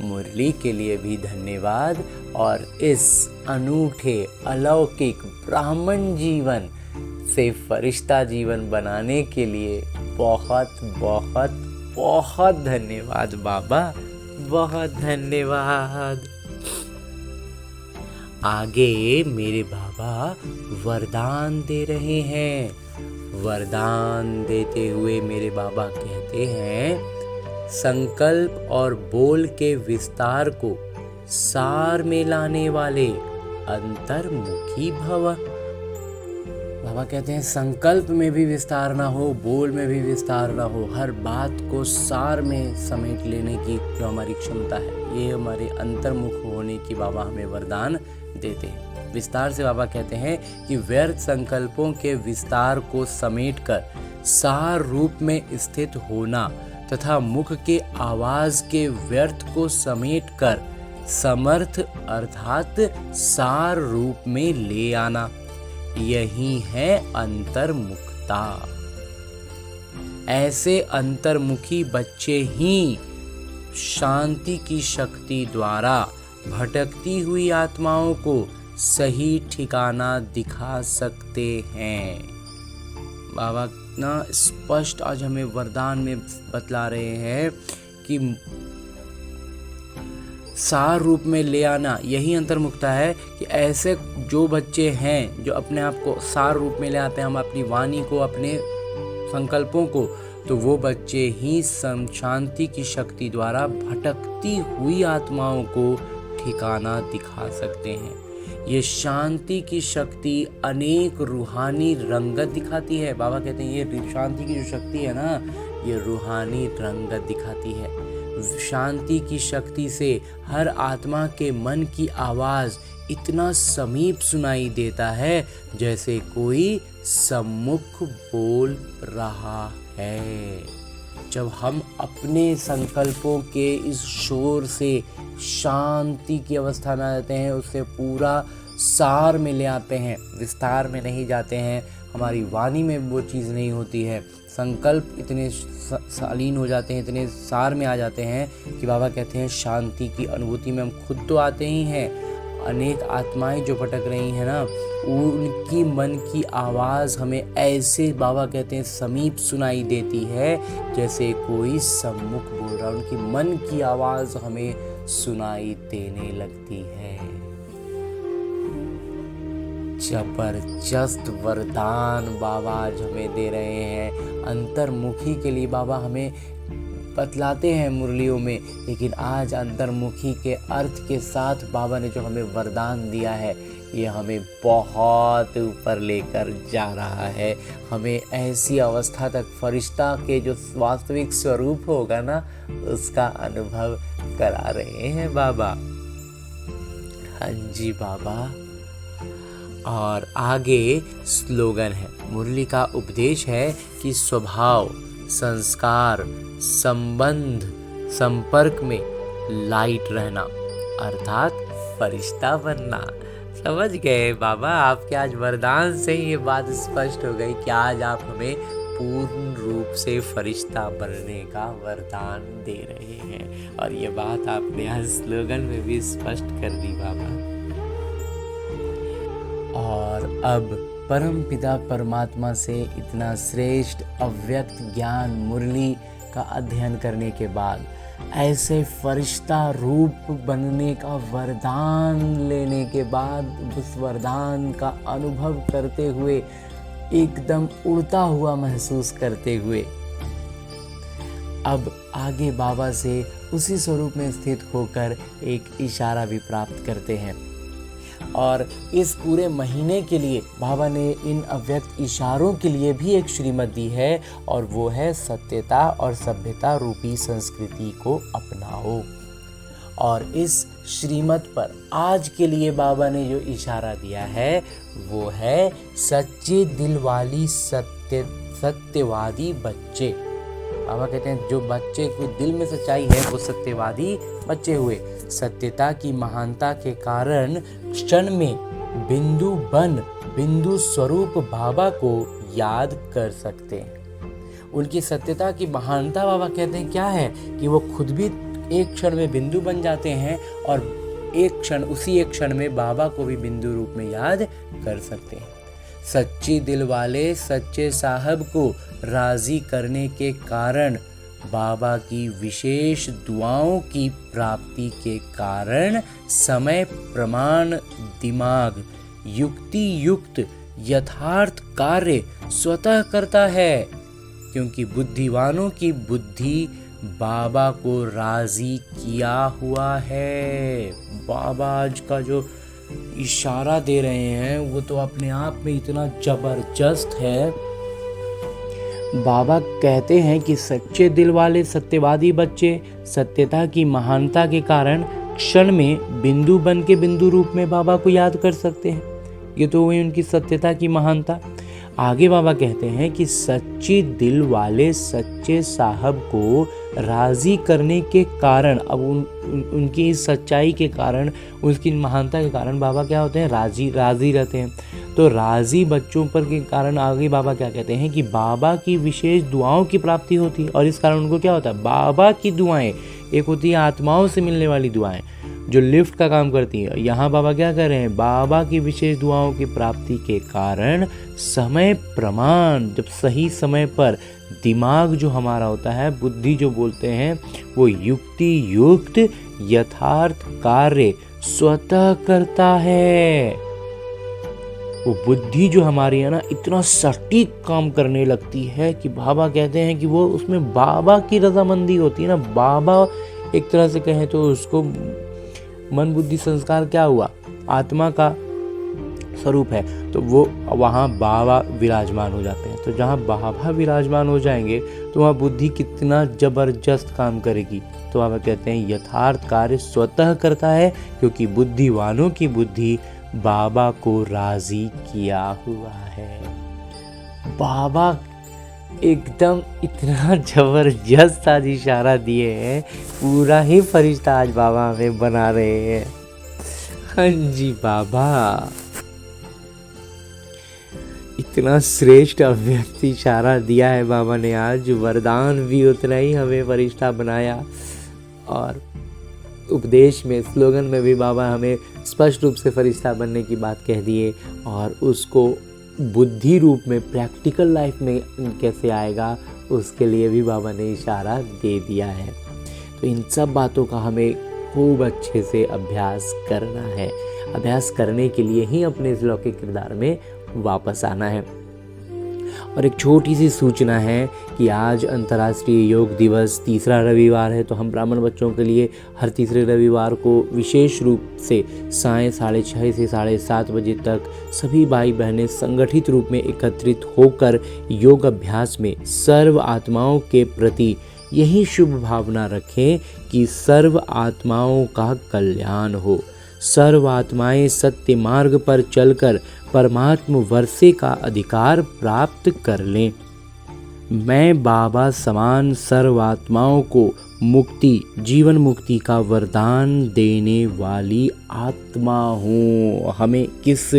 मुरली के लिए भी धन्यवाद, और इस अनूठे अलौकिक ब्राह्मण जीवन से फरिश्ता जीवन बनाने के लिए बहुत बहुत बहुत धन्यवाद बाबा, बहुत धन्यवाद। आगे मेरे बाबा वरदान दे रहे हैं। वरदान देते हुए मेरे बाबा कहते हैं, संकल्प और बोल के विस्तार को सार में लाने वाले अंतर्मुखी भव। बाबा कहते हैं संकल्प में भी विस्तार ना हो, बोल में भी विस्तार ना हो, हर बात को सार में समेट लेने की जो हमारी क्षमता है, ये हमारे अंतर्मुख होने की बाबा हमें वरदान देते हैं। विस्तार से बाबा कहते हैं कि व्यर्थ संकल्पों के विस्तार को समेटकर सार रूप में स्थित होना तथा मुख के आवाज के व्यर्थ को समेटकर समर्थ अर्थात सार रूप में ले आना, यही है अंतर्मुखता। ऐसे अंतर्मुखी बच्चे ही शांति की शक्ति द्वारा भटकती हुई आत्माओं को सही ठिकाना दिखा सकते हैं। बाबा ना स्पष्ट आज हमें वरदान में बतला रहे हैं कि सार रूप में ले आना, यही अंतर्मुखता है। कि ऐसे जो बच्चे हैं जो अपने आप को सार रूप में ले आते हैं, हम अपनी वाणी को, अपने संकल्पों को, तो वो बच्चे ही शांति की शक्ति द्वारा भटकती हुई आत्माओं को ठिकाना दिखा सकते हैं। ये शांति की शक्ति अनेक रूहानी रंगत दिखाती है। बाबा कहते हैं ये शांति की जो शक्ति है ना, ये रूहानी रंगत दिखाती है। शांति की शक्ति से हर आत्मा के मन की आवाज इतना समीप सुनाई देता है जैसे कोई सम्मुख बोल रहा है। जब हम अपने संकल्पों के इस शोर से शांति की अवस्था में आ जाते हैं, उससे पूरा सार में ले आते हैं, विस्तार में नहीं जाते हैं, हमारी वाणी में वो चीज़ नहीं होती है, संकल्प इतने शालीन हो जाते हैं, इतने सार में आ जाते हैं कि बाबा कहते हैं शांति की अनुभूति में हम खुद तो आते ही हैं, अनेक आत्माएं जो भटक रही हैं ना, उनकी मन की आवाज़ हमें ऐसे बाबा कहते हैं समीप सुनाई देती है जैसे कोई सम्मुख बोल रहा है। उनकी मन की आवाज़ हमें सुनाई देने लगती है। जबरदस्त वरदान बाबा आज हमें दे रहे हैं। अंतर्मुखी के लिए बाबा हमें बतलाते हैं मुरलियों में, लेकिन आज अंतर्मुखी के अर्थ के साथ बाबा ने जो हमें वरदान दिया है, ये हमें बहुत ऊपर लेकर जा रहा है। हमें ऐसी अवस्था तक फरिश्ता के जो वास्तविक स्वरूप होगा ना, उसका अनुभव करा रहे हैं बाबा। हाँ जी बाबा। और आगे स्लोगन है, मुरली का उपदेश है कि स्वभाव, संस्कार, संबंध, संपर्क में लाइट रहना, अर्थात फरिश्ता बनना। समझ गए बाबा, आपके आज वरदान से ही ये बात स्पष्ट हो गई कि आज आप हमें पूर्ण रूप से फरिश्ता बनने का वरदान दे रहे हैं। और ये बात आपने आज स्लोगन में भी स्पष्ट कर दी बाबा। और अब परम पिता परमात्मा से इतना श्रेष्ठ अव्यक्त ज्ञान मुरली का अध्ययन करने के बाद, ऐसे फरिश्ता रूप बनने का वरदान लेने के बाद, उस वरदान का अनुभव करते हुए, एकदम उड़ता हुआ महसूस करते हुए, अब आगे बाबा से उसी स्वरूप में स्थित होकर एक इशारा भी प्राप्त करते हैं। और इस पूरे महीने के लिए बाबा ने इन अव्यक्त इशारों के लिए भी एक श्रीमत दी है, और वो है सत्यता और सभ्यता रूपी संस्कृति को अपनाओ। और इस श्रीमत पर आज के लिए बाबा ने जो इशारा दिया है वो है सच्चे दिल वाली सत्यवादी बच्चे। बाबा कहते हैं जो बच्चे को दिल में सच्चाई है वो सत्यवादी बच्चे हुए। सत्यता की महानता के कारण क्षण में बिंदु स्वरूप बाबा को याद कर सकते हैं। उनकी सत्यता की महानता बाबा कहते हैं क्या है कि वो खुद भी एक क्षण में बिंदु बन जाते हैं, और उसी एक क्षण में बाबा को भी बिंदु रूप में याद कर सकते हैं। सच्ची दिल वाले सच्चे साहब को राजी करने के कारण, बाबा की विशेष दुआओं की प्राप्ति के कारण, समय, प्रमाण, दिमाग युक्ति युक्त यथार्थ कार्य स्वतः करता है, क्योंकि बुद्धिवानों की बुद्धि बाबा को राजी किया हुआ है। बाबा आज का जो इशारा दे रहे हैं वो तो अपने आप में इतना जबरदस्त है। बाबा कहते हैं कि सच्चे दिल वाले सत्यवादी बच्चे सत्यता की महानता के कारण क्षण में बिंदु बन के बिंदु रूप में बाबा को याद कर सकते हैं। ये तो हुई उनकी सत्यता की महानता। आगे बाबा कहते हैं कि सच्ची दिल वाले सच्चे साहब को राजी करने के कारण, अब उनकी इस सच्चाई के कारण, उसकी महानता के कारण बाबा क्या होते हैं, राजी रहते हैं। तो राजी बच्चों पर के कारण आगे बाबा क्या कहते हैं कि बाबा की विशेष दुआओं की प्राप्ति होती है, और इस कारण उनको क्या होता है, बाबा की दुआएं, एक होती है आत्माओं से मिलने वाली दुआएं जो लिफ्ट का काम करती है। यहाँ बाबा क्या कर रहे हैं, बाबा की विशेष दुआओं की प्राप्ति के कारण समय, प्रमाण, जब सही समय पर दिमाग जो हमारा होता है, बुद्धि जो बोलते हैं, वो युक्ति युक्त यथार्थ कार्य स्वतः करता है। वो बुद्धि जो हमारी है ना, इतना सटीक काम करने लगती है कि बाबा कहते हैं कि वो उसमें बाबा की रजामंदी होती है ना। बाबा एक तरह से कहें तो उसको मन बुद्धि संस्कार क्या हुआ, आत्मा का स्वरूप है, तो वो वहाँ बाबा विराजमान हो जाते हैं। तो जहाँ बाबा विराजमान हो जाएंगे तो वहाँ बुद्धि कितना जबरदस्त काम करेगी। तो बाबा कहते हैं यथार्थ कार्य स्वतः करता है, क्योंकि बुद्धिवानों की बुद्धि बाबा को राजी किया हुआ है। बाबा एकदम इतना जबरदस्त आज इशारा दिए हैं, पूरा ही फरिश्ता आज बाबा हमें बना रहे हैं। हाँ जी बाबा, इतना श्रेष्ठ अव्यक्त इशारा दिया है बाबा ने आज, वरदान भी उतना ही हमें फरिश्ता बनाया। और उपदेश में, स्लोगन में भी बाबा हमें स्पष्ट रूप से फरिश्ता बनने की बात कह दिए, और उसको बुद्धि रूप में प्रैक्टिकल लाइफ में कैसे आएगा उसके लिए भी बाबा ने इशारा दे दिया है। तो इन सब बातों का हमें खूब अच्छे से अभ्यास करना है। अभ्यास करने के लिए ही अपने इस लौकिक किरदार में वापस आना है। और एक छोटी सी सूचना है कि आज अंतर्राष्ट्रीय योग दिवस तीसरा रविवार है, तो हम ब्राह्मण बच्चों के लिए हर तीसरे रविवार को विशेष रूप से सायं 6:30 से 7:30 बजे तक सभी भाई बहनें संगठित रूप में एकत्रित होकर योग अभ्यास में सर्व आत्माओं के प्रति यही शुभ भावना रखें कि सर्व आत्माओं का कल्याण हो, सर्व आत्माएं सत्य मार्ग पर चलकर परमात्म वर्षे का अधिकार प्राप्त कर लें। मैं बाबा समान सर्व आत्माओं को मुक्ति, जीवन मुक्ति का वरदान देने वाली आत्मा हूँ। हमें किस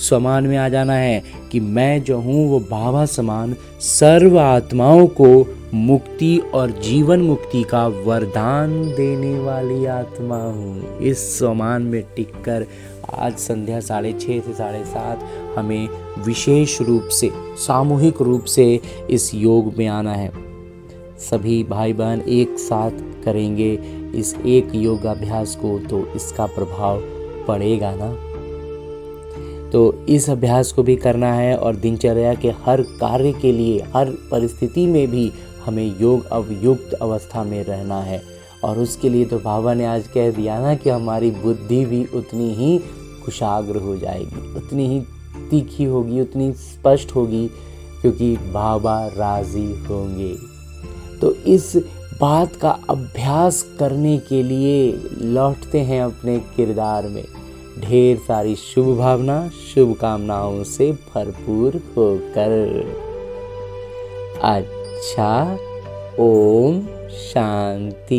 समान में आ जाना है कि मैं जो हूँ वो बाबा समान सर्व आत्माओं को मुक्ति और जीवन मुक्ति का वरदान देने वाली आत्मा हूँ। इस समान में टिककर आज संध्या 6:30 से 7:30 हमें विशेष रूप से, सामूहिक रूप से इस योग में आना है। सभी भाई बहन एक साथ करेंगे इस एक योगाभ्यास को तो इसका प्रभाव पड़ेगा ना। तो इस अभ्यास को भी करना है और दिनचर्या के हर कार्य के लिए, हर परिस्थिति में भी हमें योग अवयुक्त अवस्था में रहना है। और उसके लिए तो बाबा ने आज कह दिया ना कि हमारी बुद्धि भी उतनी ही कुशाग्र हो जाएगी, उतनी ही तीखी होगी, उतनी स्पष्ट होगी, क्योंकि बाबा राजी होंगे। तो इस बात का अभ्यास करने के लिए लौटते हैं अपने किरदार में, ढेर सारी शुभ भावना, शुभकामनाओं से भरपूर होकर। अच्छा, ओम शांति।